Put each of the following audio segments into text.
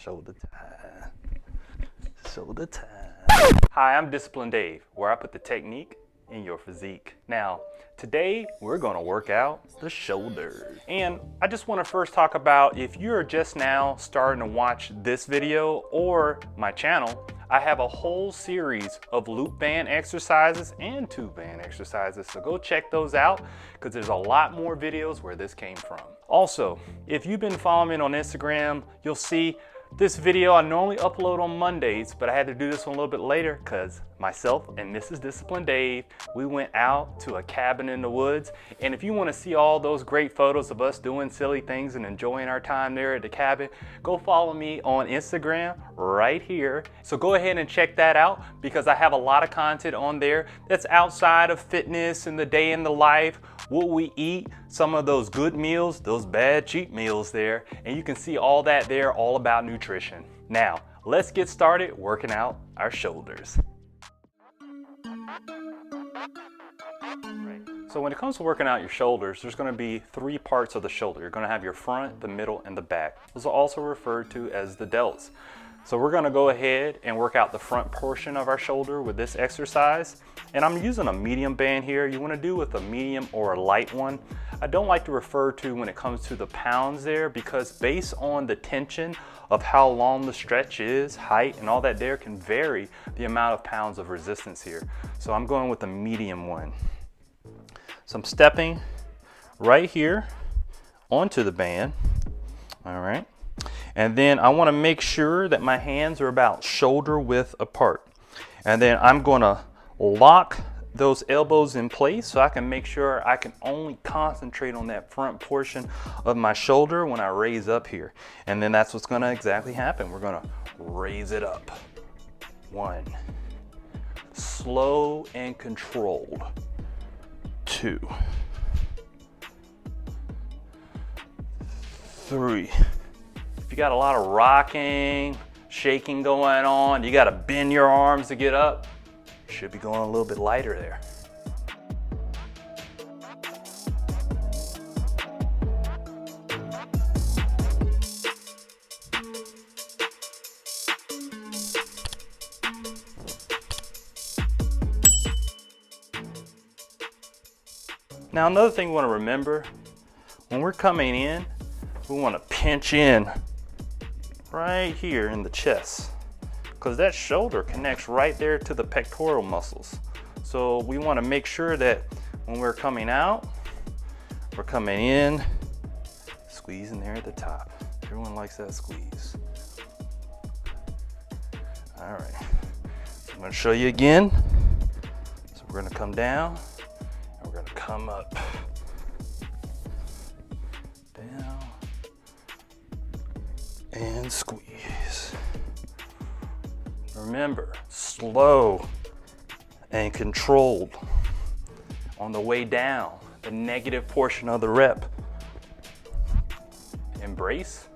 Shoulder time. Shoulder time. Hi, I'm Disciplined Dave, where I put the technique in your physique. Now, today we're gonna work out the shoulders. And I just wanna first talk about, if you're just now starting to watch this video or my channel, I have a whole series of loop band exercises and tube band exercises. So go check those out, because there's a lot more videos where this came from. Also, if you've been following me on Instagram, you'll see this video I normally upload on Mondays, but I had to do this one a little bit later because myself and Mrs. Disciplined Dave, we went out to a cabin in the woods. And if you want to see all those great photos of us doing silly things and enjoying our time there at the cabin, go follow me on Instagram right here. So go ahead and check that out, because I have a lot of content on there that's outside of fitness and the day in the life, what we eat, some of those good meals, those bad cheat meals there, and you can see all that there, all about nutrition. Now, let's get started working out our shoulders. So when it comes to working out your shoulders, there's going to be three parts of the shoulder. You're going to have your front, the middle, and the back. Those are also referred to as the delts. So we're going to go ahead and work out the front portion of our shoulder with this exercise. And I'm using a medium band here. You want to do with a medium or a light one. I don't like to refer to when it comes to the pounds there, because based on the tension of how long the stretch is, height, and all that there can vary the amount of pounds of resistance here. So I'm going with a medium one. So I'm stepping right here onto the band. All right. And then I want to make sure that my hands are about shoulder width apart. And then I'm going to lock those elbows in place so I can make sure I can only concentrate on that front portion of my shoulder when I raise up here. And then that's what's going to exactly happen. We're going to raise it up. 1. Slow and controlled. 2. 3. If you got a lot of rocking, shaking going on, you got to bend your arms to get up, you should be going a little bit lighter there. Now, another thing we want to remember, when we're coming in, we want to pinch in right here in the chest, because that shoulder connects right there to the pectoral muscles. So we want to make sure that when we're coming out, we're coming in, squeezing there at the top. Everyone likes that squeeze. All right, I'm going to show you again. So we're going to come down and we're going to come up. Down and squeeze. Remember, slow and controlled on the way down, the negative portion of the rep. Embrace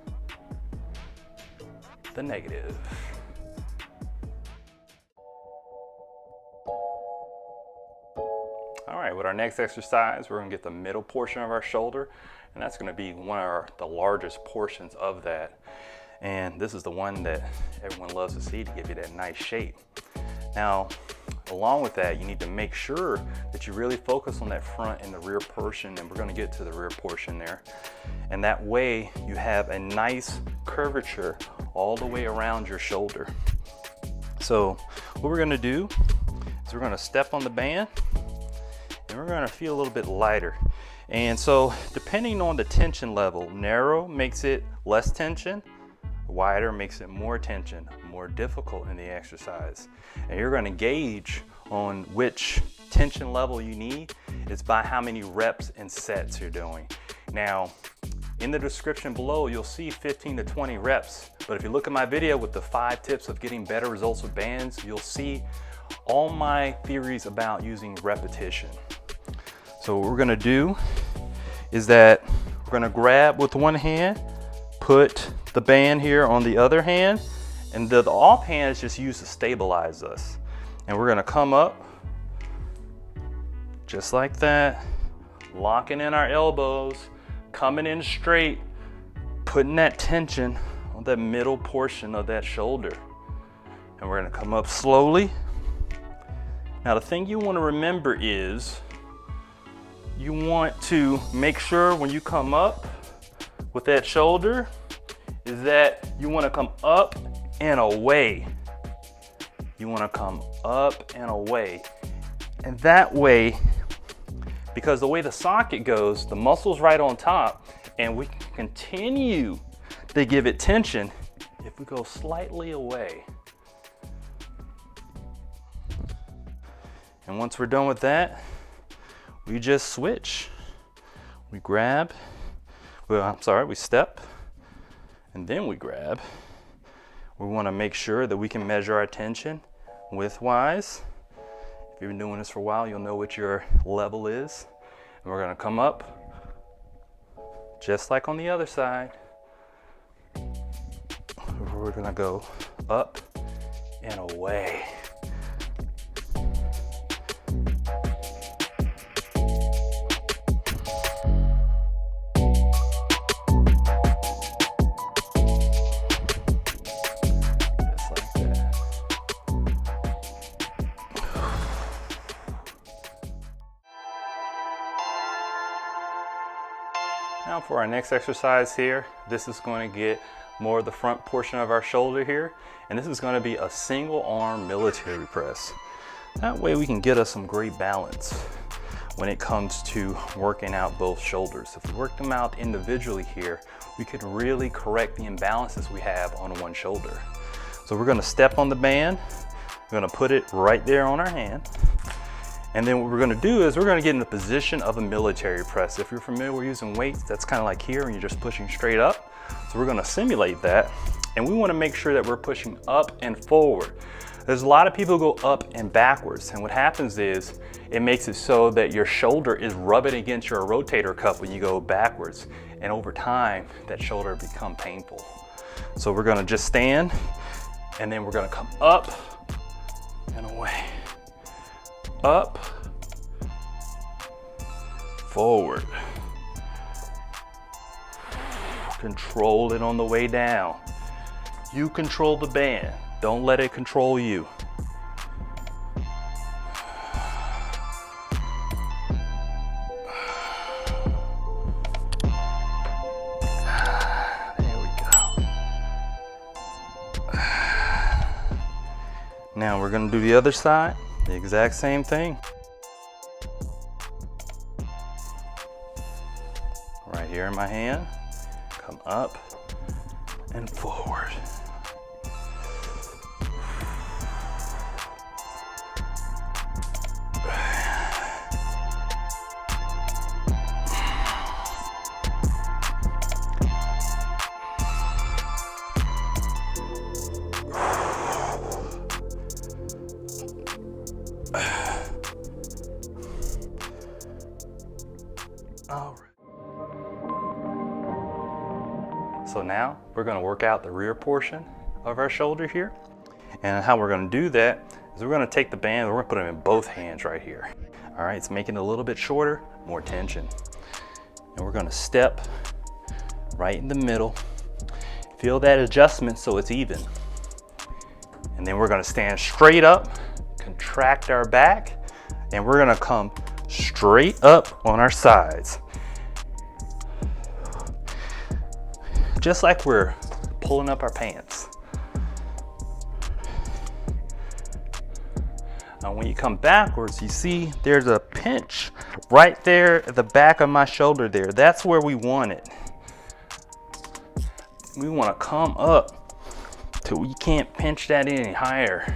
the negative. All right, with our next exercise, we're going to get the middle portion of our shoulder, and that's going to be one of the largest portions of that. And this is the one that everyone loves to see to give you that nice shape. Now, along with that, you need to make sure that you really focus on that front and the rear portion, and we're going to get to the rear portion there. And that way you have a nice curvature all the way around your shoulder. So what we're going to do is we're going to step on the band and we're going to feel a little bit lighter. And so depending on the tension level, narrow makes it less tension, wider makes it more tension, more difficult in the exercise. And you're going to gauge on which tension level you need is by how many reps and sets you're doing. Now, in the description below, you'll see 15 to 20 reps. But if you look at my video with the 5 tips of getting better results with bands, you'll see all my theories about using repetition. So what we're going to do is that we're going to grab with one hand, put the band here on the other hand, and the off hand is just used to stabilize us. And we're going to come up just like that, locking in our elbows, coming in straight, putting that tension on that middle portion of that shoulder. And we're gonna come up slowly. Now the thing you wanna remember is, you want to make sure when you come up with that shoulder, is that you wanna come up and away. You wanna come up and away. And that way, because the way the socket goes, the muscle's right on top, and we can continue to give it tension if we go slightly away. And once we're done with that, we just switch. We grab, we step, and then we grab. We want to make sure that we can measure our tension widthwise. If you've been doing this for a while, you'll know what your level is. And we're gonna come up, just like on the other side. We're gonna go up and away. Now for our next exercise here, this is going to get more of the front portion of our shoulder here, and this is going to be a single arm military press. That way we can get us some great balance when it comes to working out both shoulders. If we work them out individually here, we could really correct the imbalances we have on one shoulder. So we're going to step on the band, we're going to put it right there on our hand. And then what we're gonna do is we're gonna get in the position of a military press. If you're familiar with using weights, that's kind of like here and you're just pushing straight up. So we're gonna simulate that. And we wanna make sure that we're pushing up and forward. There's a lot of people who go up and backwards. And what happens is it makes it so that your shoulder is rubbing against your rotator cuff when you go backwards. And over time, that shoulder becomes painful. So we're gonna just stand and then we're gonna come up and away. Up, forward. Control it on the way down. You control the band. Don't let it control you. There we go. Now we're going to do the other side. The exact same thing. Right here in my hand, come up and forward. All right. So now we're going to work out the rear portion of our shoulder here. And how we're going to do that is we're going to take the band, we're going to put them in both hands right here. All right, it's making it a little bit shorter, more tension. And we're going to step right in the middle. Feel that adjustment so it's even. And then we're going to stand straight up, contract our back, and we're going to come straight up on our sides. Just like we're pulling up our pants. Now when you come backwards, you see there's a pinch right there at the back of my shoulder there. That's where we want it. We want to come up till you can't pinch that any higher.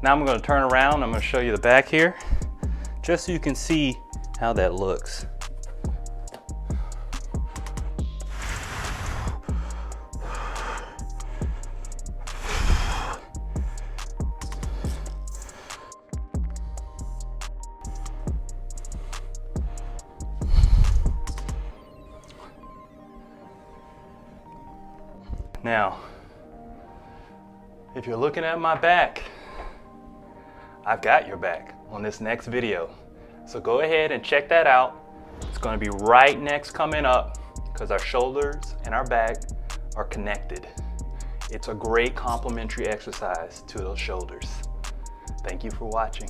Now I'm going to turn around. I'm going to show you the back here, just so you can see how that looks. Now, if you're looking at my back, I've got your back on this next video. So go ahead and check that out. It's gonna be right next coming up because our shoulders and our back are connected. It's a great complementary exercise to those shoulders. Thank you for watching.